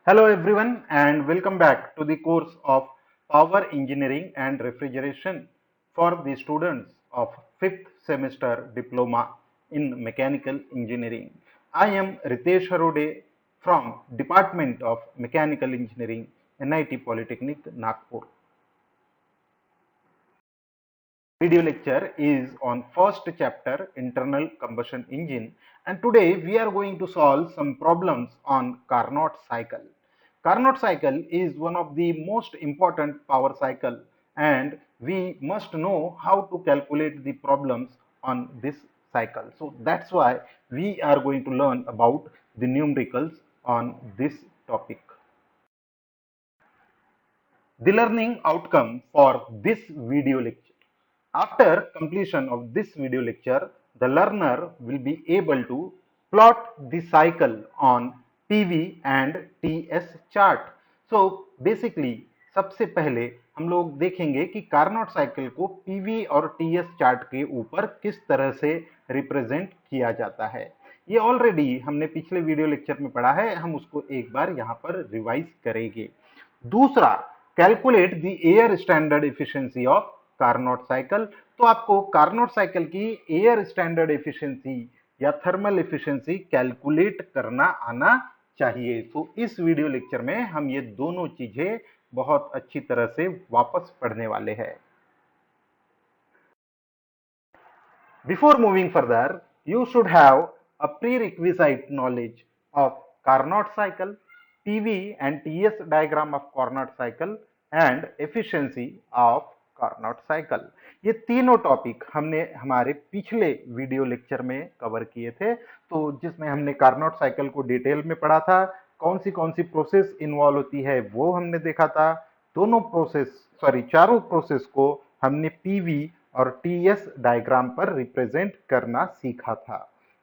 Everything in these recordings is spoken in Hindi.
Hello everyone and welcome back to the course of Power Engineering and Refrigeration for the students of 5th semester diploma in Mechanical Engineering. I am Ritesh Harode from Department of Mechanical Engineering, NIT Polytechnic, Nagpur. Video lecture is on first chapter internal combustion engine, and today we are going to solve some problems on Carnot cycle. Carnot cycle is one of the most important power cycle, and we must know how to calculate the problems on this cycle. So that's why we are going to learn about the numericals on this topic. The learning outcome for this video lecture. After completion of this video lecture, the learner will be able to plot the cycle on PV and TS chart. So basically सबसे पहले हम लोग देखेंगे कि कार्नोट साइकिल को पीवी और टीएस चार्ट के ऊपर किस तरह से रिप्रेजेंट किया जाता है। ये ऑलरेडी हमने पिछले वीडियो लेक्चर में पढ़ा है, हम उसको एक बार यहाँ पर रिवाइज करेंगे। दूसरा, calculate the air standard efficiency of Carnot cycle. तो आपको कार्नोट साइकिल की एयर स्टैंडर्ड एफिशिएंसी या थर्मल एफिशिएंसी कैलकुलेट करना आना चाहिए। तो इस वीडियो लेक्चर में हम ये दोनों चीजें बहुत अच्छी तरह से वापस पढ़ने वाले हैं। Before moving further, you should have a prerequisite knowledge of Carnot cycle, PV and TS diagram of Carnot cycle and efficiency of Carnot cycle. ये तीनों टॉपिक हमने हमारे पिछले वीडियो लेक्चर में कवर किए थे, तो जिसमें हमने कार्नोट साइकिल को डिटेल में पढ़ा था, कौन सी प्रोसेस इन्वॉल्व होती है वो हमने देखा था। चारों प्रोसेस को हमने पीवी और टीएस डायग्राम पर रिप्रेजेंट करना सीखा था।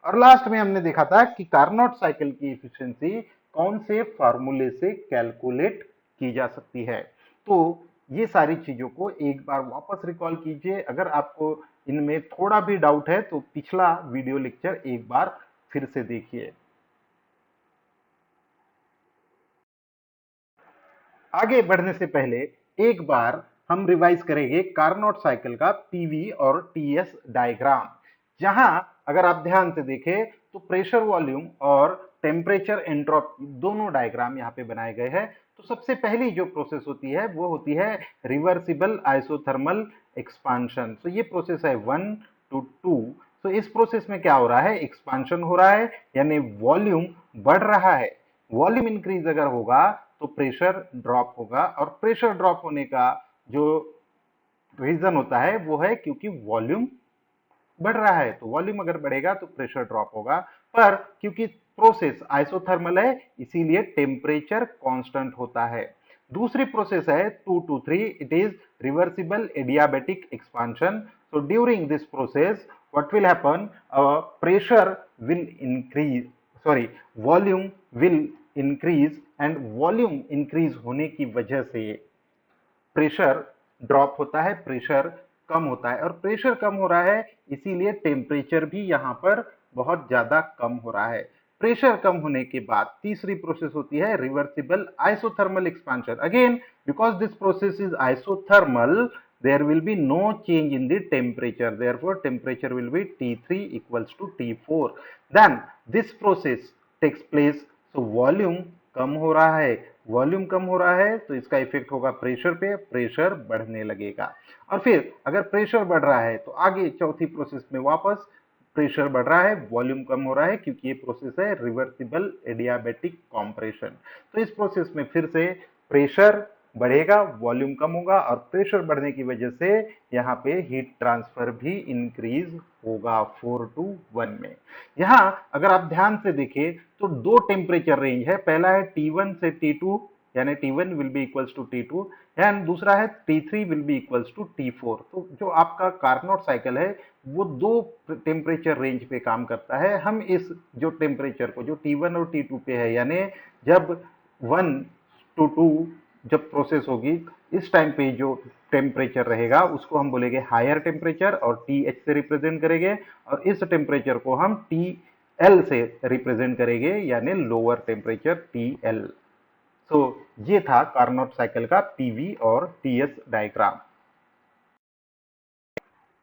और लास्ट में हमने देखा था कि कार्नोट साइकिल की एफिशिएंसी कौन से फार्मूले से कैलकुलेट की जा सकती है। तो ये सारी चीजों को एक बार वापस रिकॉल कीजिए। अगर आपको इनमें थोड़ा भी डाउट है तो पिछला वीडियो लेक्चर एक बार फिर से देखिए। आगे बढ़ने से पहले एक बार हम रिवाइज करेंगे कार्नोट साइकिल का पीवी और टीएस डायग्राम, जहां अगर आप ध्यान से देखें तो प्रेशर वॉल्यूम और टेम्परेचर एंट्रोपी दोनों डायग्राम यहाँ पे बनाए गए हैं। तो सबसे पहली जो प्रोसेस होती है वो होती है रिवर्सिबल आइसोथर्मल एक्सपांशन। तो ये प्रोसेस है 1 to 2। तो इस प्रोसेस में क्या हो रहा है, एक्सपांशन हो रहा है, यानी वॉल्यूम बढ़ रहा है। वॉल्यूम इंक्रीज अगर होगा तो प्रेशर ड्रॉप होगा, और प्रेशर ड्रॉप होने का जो रीजन होता है वो है क्योंकि वॉल्यूम बढ़ रहा है। तो वॉल्यूम अगर बढ़ेगा तो प्रेशर ड्रॉप होगा, पर क्योंकि प्रोसेस आइसोथर्मल है इसीलिए टेम्परेचर कांस्टेंट होता है। दूसरी प्रोसेस है 2 to 3, it is reversible adiabatic expansion. So during this process what will happen, pressure will increase, volume will increase, and volume increase होने की वजह से प्रेशर ड्रॉप होता है, प्रेशर कम होता है, और प्रेशर कम हो रहा है इसीलिए टेम्परेचर भी यहाँ पर बहुत ज्यादा कम हो रहा है। प्रेशर कम होने के बाद तीसरी प्रोसेस होती है reversible isothermal expansion. Again because this process is isothermal, there will be no change in the temperature, therefore temperature will be T3 equals to T4. Then this process takes place, so volume कम हो रहा है, वॉल्यूम कम हो रहा है तो इसका इफेक्ट होगा प्रेशर पे, प्रेशर बढ़ने लगेगा। और फिर अगर प्रेशर बढ़ रहा है तो आगे चौथी प्रोसेस में वापस प्रेशर बढ़ रहा है, वॉल्यूम कम हो रहा है, क्योंकि ये प्रोसेस है रिवर्सिबल एडियाबैटिक कॉम्प्रेशन। तो इस प्रोसेस में फिर से प्रेशर बढ़ेगा, वॉल्यूम कम होगा, और प्रेशर बढ़ने की वजह से यहाँ पे हीट ट्रांसफर भी इंक्रीज होगा 4 to 1 में। यहाँ अगर आप ध्यान से देखें तो दो टेम्परेचर रेंज है, पहला है T1 से T2, यानी T1 will be equals to T2, and दूसरा है T3 will be equals to T4। तो जो आपका कार्नोट साइकिल है वो दो टेम्परेचर रेंज पे काम करता है। हम इस जो टेम्परेचर को जो T1 और T2 पे है, यानी जब 1 to 2 जब प्रोसेस होगी इस टाइम पे जो टेम्परेचर रहेगा उसको हम बोलेंगे हायर टेम्परेचर और TH से रिप्रेजेंट करेंगे, और इस टेम्परेचर को हम TL से रिप्रेजेंट करेंगे, यानी लोअर टेम्परेचर TL। तो ये था कार्नोट साइकिल का पीवी और टीएस डायग्राम।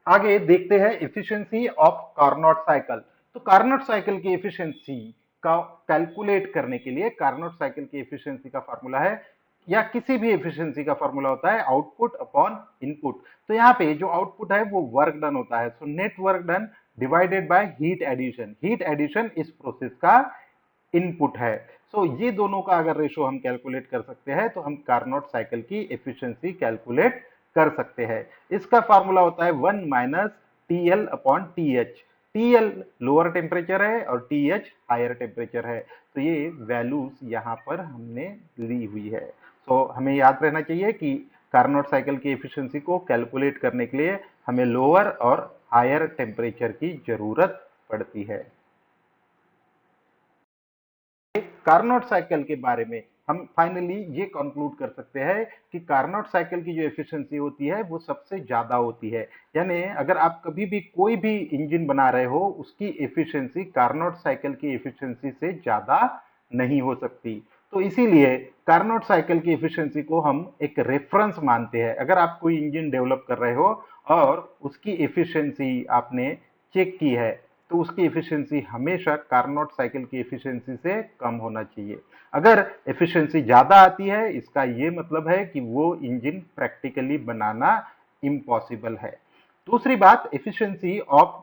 आगे देखते हैं एफिशिएंसी ऑफ कार्नोट साइकिल। तो कार्नोट साइकिल की एफिशिएंसी का कैलकुलेट करने के लिए कार्नोट साइकिल की एफिशिएंसी का फार्मूला है, या किसी भी एफिशिएंसी का फार्मूला होता है आउटपुट अपॉन इनपुट। तो यहाँ पे जो आउटपुट है वो वर्क डन होता है, so net work done divided by heat addition. Heat addition इस प्रोसेस का इनपुट है। सो ये दोनों का अगर रेशो हम कैलकुलेट कर सकते हैं तो हम कार्नोट साइकिल की एफिशिएंसी कैलकुलेट कर सकते हैं। इसका फार्मूला होता है 1 minus T L upon T H. T L lower temperature है और टी एच हायर टेम्परेचर है। तो ये वैल्यूज यहाँ पर हमने ली हुई है। तो हमें याद रहना चाहिए कि कार्नोट साइकिल की एफिशिएंसी को कैलकुलेट करने के लिए हमें लोअर और हायर टेम्परेचर की जरूरत पड़ती है। कार्नोट साइकिल के बारे में हम फाइनली ये कंक्लूड कर सकते हैं कि कार्नोट साइकिल की जो एफिशिएंसी होती है वो सबसे ज्यादा होती है। यानी अगर आप कभी भी कोई भी इंजन बना रहे हो उसकी एफिशिएंसी कार्नोट साइकिल की एफिशिएंसी से ज्यादा नहीं हो सकती। तो इसीलिए कार्नोट साइकिल की एफिशिएंसी को हम एक रेफरेंस मानते हैं। अगर आप कोई इंजन डेवलप कर रहे हो और उसकी एफिशिएंसी आपने चेक की है तो उसकी एफिशिएंसी हमेशा कार्नोट साइकिल की एफिशिएंसी से कम होना चाहिए। अगर एफिशिएंसी ज्यादा आती है इसका ये मतलब है कि वो इंजन प्रैक्टिकली बनाना इम्पॉसिबल है। दूसरी बात, efficiency of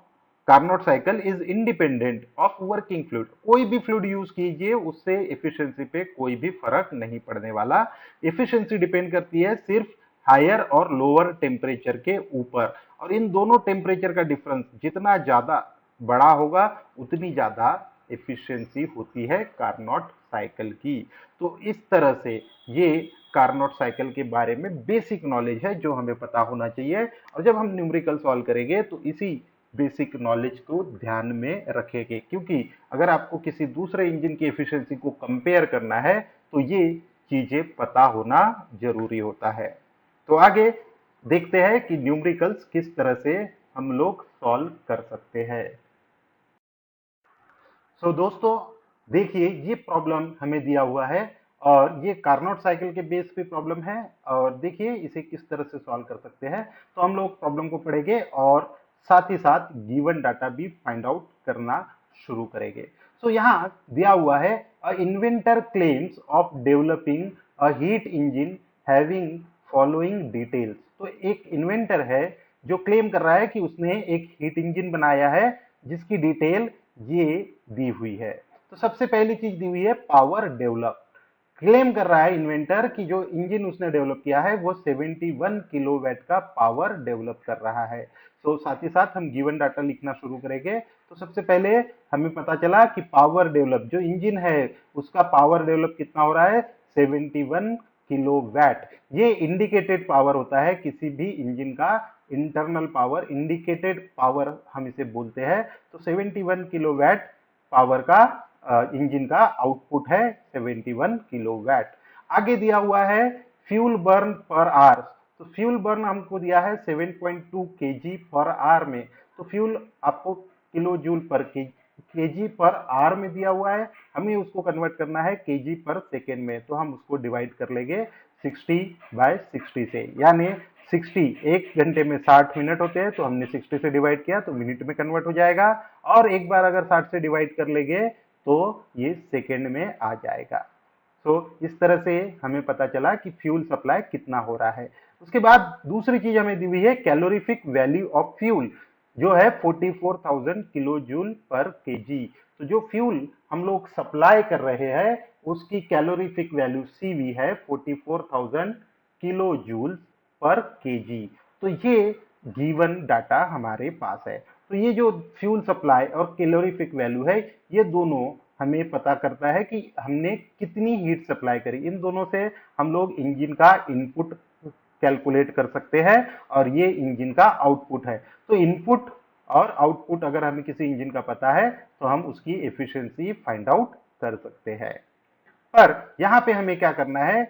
Carnot cycle is independent of working fluid. कोई भी फ्लूइड यूज कीजिए उससे एफिशिएंसी पे कोई भी फर्क नहीं पड़ने वाला। एफिशिएंसी डिपेंड करती है सिर्फ हायर और लोअर टेम्परेचर के ऊपर, और इन दोनों टेम्परेचर का डिफरेंस जितना ज्यादा बड़ा होगा उतनी ज्यादा एफिशिएंसी होती है कार्नोट साइकिल की। तो इस तरह से ये कार्नोट साइकिल के बारे में बेसिक नॉलेज है जो हमें पता होना चाहिए, और जब हम न्यूमेरिकल सॉल्व करेंगे तो इसी बेसिक नॉलेज को ध्यान में रखेंगे, क्योंकि अगर आपको किसी दूसरे इंजन की एफिशिएंसी को कंपेयर करना है तो ये चीजें पता होना जरूरी होता है। तो आगे देखते हैं कि न्यूमेरिकल्स किस तरह से हम लोग सॉल्व कर सकते हैं। सो दोस्तों देखिए ये प्रॉब्लम हमें दिया हुआ है और ये कार्नोट साइकिल के बेस पे प्रॉब्लम है, और देखिए इसे किस तरह से सॉल्व कर सकते हैं। तो हम लोग प्रॉब्लम को पढ़ेंगे और साथ ही साथ गिवन डाटा भी फाइंड आउट करना शुरू करेंगे। सो यहाँ दिया हुआ है a inventor claims of developing a heat engine having following details. तो एक इन्वेंटर है जो क्लेम कर रहा है कि उसने एक हीट इंजन बनाया है जिसकी डिटेल ये दी हुई है। तो सबसे पहली चीज दी हुई है पावर डेवलप। क्लेम कर रहा है इन्वेंटर कि जो इंजन उसने डेवलप किया है वो 71 किलोवाट का पावर डेवलप कर रहा है। तो साथ ही साथ हम गिवन डाटा लिखना शुरू करेंगे। तो सबसे पहले हमें पता चला कि पावर डेवलप जो इंजन है उसका पावर डेवलप कितना हो रहा है 71 किलोवाट। ये इंडिकेटेड पावर होता है किसी भी इंजन का, इंटरनल पावर इंडिकेटेड पावर हम इसे बोलते हैं। तो 71 किलोवाट पावर का इंजन का आउटपुट है 71 किलोवाट। आगे दिया हुआ है फ्यूल बर्न पर आवर। तो फ्यूल बर्न हमको दिया है 7.2 केजी पर आवर में। तो फ्यूल आपको किलो जूल पर केजी पर आवर में दिया हुआ है, हमें उसको कन्वर्ट करना है केजी पर सेकेंड में। तो हम उसको डिवाइड कर लेंगे 60/60 से, यानी 60 एक घंटे में 60 मिनट होते हैं तो हमने 60 से डिवाइड किया तो मिनट में कन्वर्ट हो जाएगा, और एक बार अगर 60 से डिवाइड कर लेंगे तो ये सेकेंड में आ जाएगा। तो इस तरह से हमें पता चला कि फ्यूल सप्लाई कितना हो रहा है। उसके बाद दूसरी चीज हमें दी हुई है कैलोरीफिक वैल्यू ऑफ फ्यूल, जो है 44,000 किलो जूल पर केजी। तो जो फ्यूल हम लोग सप्लाई कर रहे हैं उसकी कैलोरीफिक वैल्यू सीवी है 44,000 किलो जूल पर केजी। तो ये गिवन डाटा हमारे पास है। तो ये जो फ्यूल सप्लाई और कैलोरीफिक वैल्यू है ये दोनों हमें पता करता है कि हमने कितनी हीट सप्लाई करी। इन दोनों से हम लोग इंजन का इनपुट कैलकुलेट कर सकते हैं और ये इंजन का आउटपुट है। तो इनपुट और आउटपुट अगर हमें किसी इंजन का पता है तो हम उसकी एफिशिएंसी फाइंड आउट कर सकते हैं। पर यहां पे हमें क्या करना है,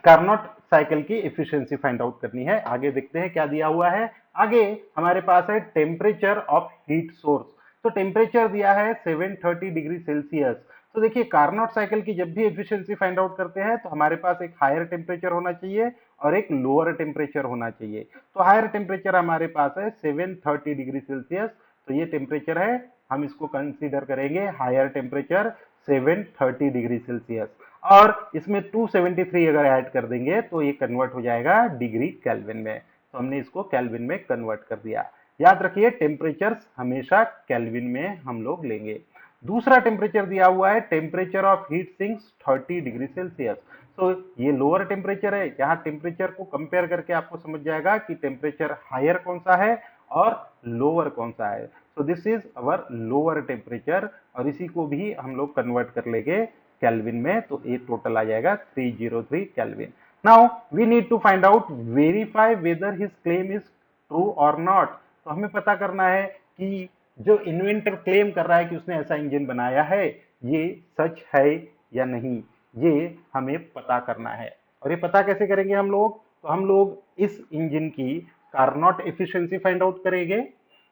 कार्नोट साइकिल की एफिशिएंसी फाइंड आउट करनी है। आगे देखते हैं क्या दिया हुआ है। आगे हमारे पास है टेम्परेचर ऑफ हीट सोर्स। तो टेम्परेचर दिया है 730 डिग्री सेल्सियस। तो देखिए कार्नोट साइकिल की जब भी एफिशिएंसी फाइंड आउट करते हैं तो हमारे पास एक हायर टेम्परेचर होना चाहिए और एक लोअर टेम्परेचर होना चाहिए। तो हायर टेम्परेचर हमारे पास है 730 डिग्री सेल्सियस, तो ये टेम्परेचर है, हम इसको कंसीडर करेंगे हायर टेम्परेचर 730 डिग्री सेल्सियस। और इसमें 273 अगर ऐड कर देंगे तो ये कन्वर्ट हो जाएगा डिग्री केल्विन में, तो हमने इसको केल्विन में कन्वर्ट कर दिया। याद रखिए टेम्परेचर हमेशा केल्विन में हम लोग लेंगे। दूसरा टेम्परेचर दिया हुआ है temperature of heat sinks 30 degree Celsius. तो ये लोअर टेम्परेचर है, यहाँ टेम्परेचर को कंपेयर करके आपको समझ जाएगा कि टेम्परेचर हायर कौन सा है और लोअर कौन सा है। So this is our lower temperature, और इसी को भी हम लोग कन्वर्ट कर लेंगे केल्विन में, तो ये टोटल आ जाएगा 303 kelvin. Now we need to find out verify whether his claim is true और नॉट। तो हमें पता करना है कि जो इन्वेंटर क्लेम कर रहा है कि उसने ऐसा इंजन बनाया है, ये सच है या नहीं, ये हमें पता करना है। और ये पता कैसे करेंगे हम लोग? तो हम लोग इस इंजन की कार्नोट एफिशिएंसी फाइंड आउट करेंगे,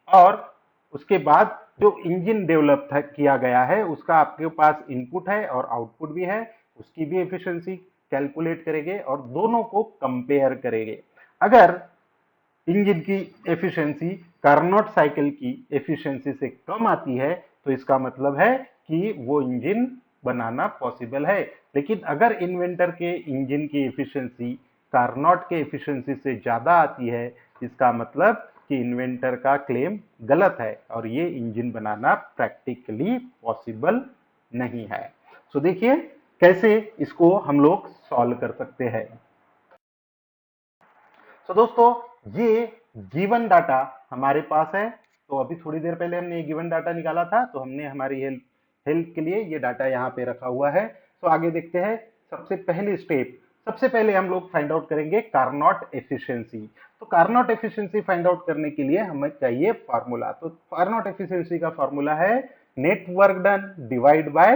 और उसके बाद जो इंजन डेवलप किया गया है उसका आपके पास इनपुट है और आउटपुट भी है, उसकी भी एफिशिएंसी कैलकुलेट करेंगे और दोनों को कंपेयर करेंगे। अगर इंजन की एफिशिएंसी कार्नोट साइकिल की एफिशिएंसी से कम आती है तो इसका मतलब है कि वो इंजन बनाना पॉसिबल है। लेकिन अगर इन्वेंटर के इंजन की एफिशिएंसी कार्नोट के एफिशिएंसी से ज्यादा आती है, इसका मतलब कि इन्वेंटर का क्लेम गलत है और ये इंजन बनाना प्रैक्टिकली पॉसिबल नहीं है। सो देखिए कैसे इसको हम लोग सॉल्व कर सकते हैं। तो दोस्तों ये गिवन डाटा हमारे पास है, तो अभी थोड़ी देर पहले हमने ये गिवन डाटा निकाला था, तो हमने हमारी हेल्प के लिए ये डाटा यहाँ पे रखा हुआ है। तो आगे देखते हैं। सबसे पहले हम लोग फाइंड आउट करेंगे कार्नोट एफिशिएंसी। तो कार्नोट एफिशिएंसी फाइंड आउट करने के लिए हमें चाहिए फार्मूला। तो कार्नोट एफिशिएंसी का फार्मूला है net work done divide by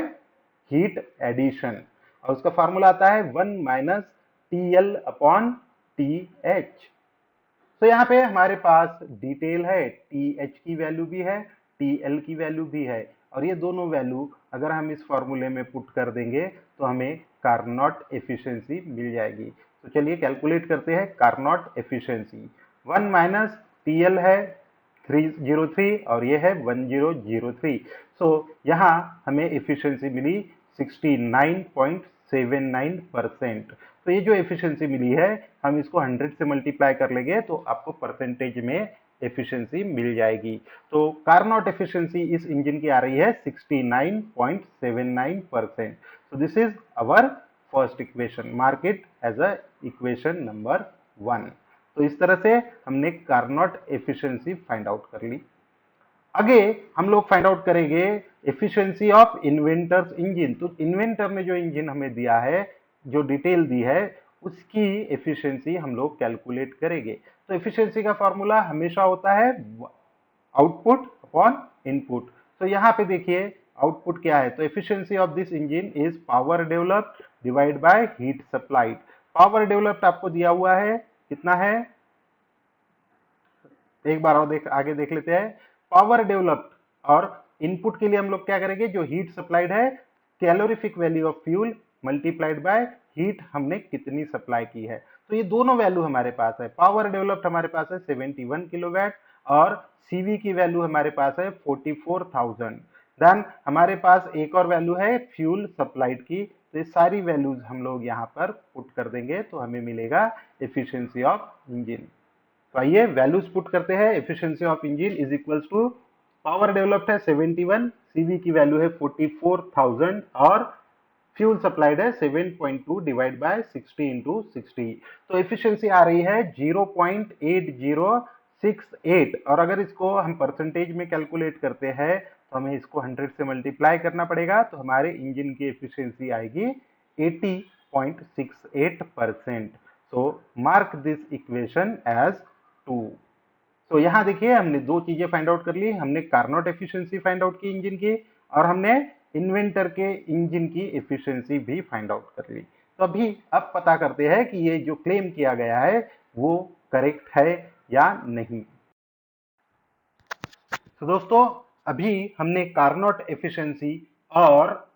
heat addition, और उसका फार्मूला आता है 1 माइनस TL अपॉन TH। तो यहाँ पे हमारे पास डिटेल है, TH की वैल्यू भी है, TL की वैल्यू भी है, और ये दोनों वैल्यू अगर हम इस फॉर्मूले में पुट कर देंगे तो हमें कार्नोट एफिशिएंसी मिल जाएगी। तो चलिए कैलकुलेट करते हैं कार्नोट एफिशिएंसी। 1 माइनस TL है 303 और ये है 1003। सो यहाँ हमें एफिशिएंसी मिली 69.79%। तो ये जो एफिशिएंसी मिली है हम इसको 100 से मल्टीप्लाई कर लेंगे तो आपको परसेंटेज में एफिशिएंसी मिल जाएगी। तो कार्नोट एफिशिएंसी इस इंजन की आ रही है 69.79%। So this is our first equation, mark it as a equation number 1। तो इस तरह से हमने कार्नोट एफिशिएंसी फाइंड आउट कर ली। आगे हम लोग फाइंड आउट करेंगे एफिशिएंसी ऑफ इन्वेंटर्स इंजन। तो इन्वेंटर ने जो इंजन हमें दिया है, जो डिटेल दी है, उसकी एफिशिएंसी हम लोग कैलकुलेट करेंगे। तो एफिशिएंसी का फॉर्मूला हमेशा होता है आउटपुट अपॉन इनपुट। तो यहाँ पे देखिए आउटपुट क्या है, तो efficiency of this engine is power developed divide by heat supplied. Power developed आपको दिया हुआ है, कितना है, एक बार और आगे देख लेते हैं। पावर डेवलप्ड, और इनपुट के लिए हम लोग क्या करेंगे, जो हीट सप्लाइड है, calorific value of fuel multiplied by heat हमने कितनी सप्लाई की है। तो ये दोनों वैल्यू हमारे पास है। पावर डेवलप्ड हमारे पास है 71 किलोवाट और सीवी की वैल्यू हमारे पास है 44,000। देन हमारे पास एक और वैल्यू है फ्यूल सप्लाइड की। तो ये सारी वैल्यूज हम लोग यहाँ पर पुट कर देंगे तो हमें मिलेगा एफिशिएंसी ऑफ इंजन। तो आइए वैल्यूज पुट करते हैं। Efficiency of engine is equals to power developed है 71, सीवी की वैल्यू है 44,000 और फ्यूल सप्लाइड है 7.2 डिवाइड बाय 60 इंटू 60। तो एफिशिएंसी आ रही है 0.8068, और अगर इसको हम परसेंटेज में कैलकुलेट करते हैं तो हमें इसको 100 से मल्टीप्लाई करना पड़ेगा, तो हमारे इंजन की एफिशिएंसी आएगी 80.68%। सो मार्क दिस इक्वेशन एज 2। तो यहाँ देखिए हमने दो चीजें फाइंड आउट कर ली, हमने कार्नोट एफिशिएंसी फाइंड आउट की इंजन की, और हमने इन्वेंटर के इंजन की एफिशिएंसी भी फाइंड आउट कर ली। तो अभी अब पता करते हैं कि ये जो क्लेम किया गया है वो करेक्ट है या नहीं। तो दोस्तों अभी हमने कार्नोट एफिशिएंसी और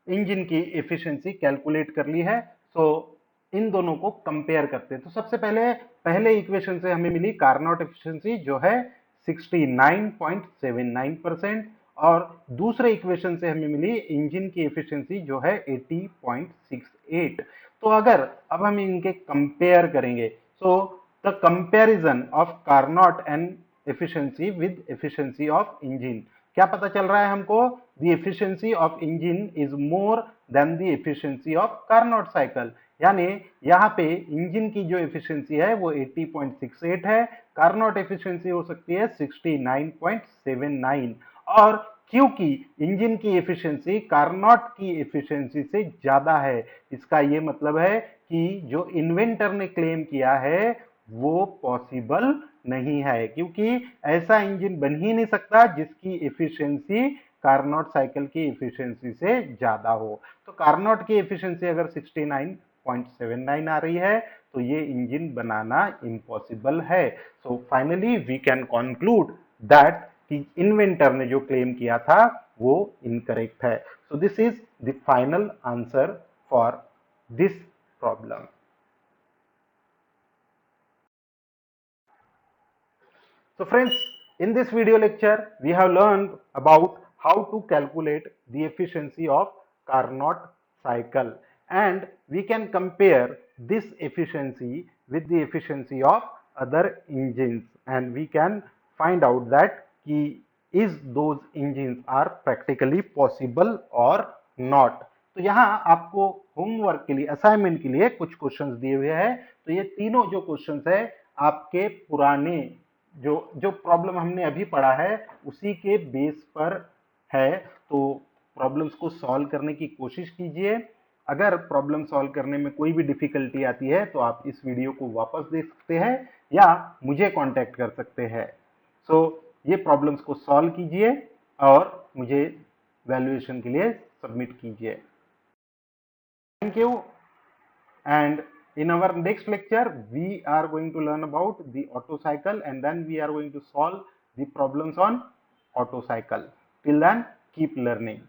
इंजन की एफिशिएंसी कैलकुलेट कर ली है। सो इन दोनों को कंपेयर करते हैं। तो सबसे पहले इक्वेशन से हमें मिली कार्नोट एफिशिएंसी जो है 69.79% और दूसरे इक्वेशन से हमें मिली इंजन की एफिशिएंसी जो है 80.68। तो अगर अब हम इनके कंपेयर करेंगे, so the comparison of Carnot and efficiency with efficiency of engine, क्या पता चल रहा है हमको? The efficiency of engine is more than the efficiency of Carnot cycle. यानी यहाँ पे इंजन की जो एफिशिएंसी है वो 80.68 है, कार्नोट एफिशिएंसी हो सकती है 69.79। और क्योंकि इंजन की एफिशिएंसी कार्नोट की एफिशिएंसी से ज्यादा है, इसका ये मतलब है कि जो इन्वेंटर ने क्लेम किया है वो पॉसिबल नहीं है, क्योंकि ऐसा इंजन बन ही नहीं सकता जिसकी एफिशिएंसी कार्नोट साइकिल की एफिशिएंसी से ज्यादा हो। तो कार्नोट की एफिशिएंसी अगर 69.79 आ रही है तो ये इंजन बनाना इम्पॉसिबल है। So finally we can conclude that कि इन्वेंटर ने जो क्लेम किया था वो इनकरेक्ट है। So this is the final answer for this problem. So friends, in this video lecture, we have learned about how to calculate the efficiency of Carnot cycle, and we can compare this efficiency with the efficiency of other engines, and we can find out that is those engines are practically possible or not. तो यहाँ आपको होमवर्क के लिए, असाइनमेंट के लिए कुछ क्वेश्चंस दिए हुए हैं। तो ये तीनों जो क्वेश्चंस है आपके पुराने जो जो प्रॉब्लम हमने अभी पढ़ा है उसी के बेस पर है। तो प्रॉब्लम्स को सॉल्व करने की कोशिश कीजिए। अगर प्रॉब्लम सॉल्व करने में कोई भी डिफिकल्टी आती है तो आप इस वीडियो को वापस देख सकते हैं या मुझे कांटेक्ट कर सकते हैं। सो ये प्रॉब्लम्स को सॉल्व कीजिए और मुझे वैल्यूएशन के लिए सबमिट कीजिए। Thank you. And in our next lecture we are going to learn about the Otto cycle, and then we are going to solve the problems on Otto cycle. Till then, keep learning.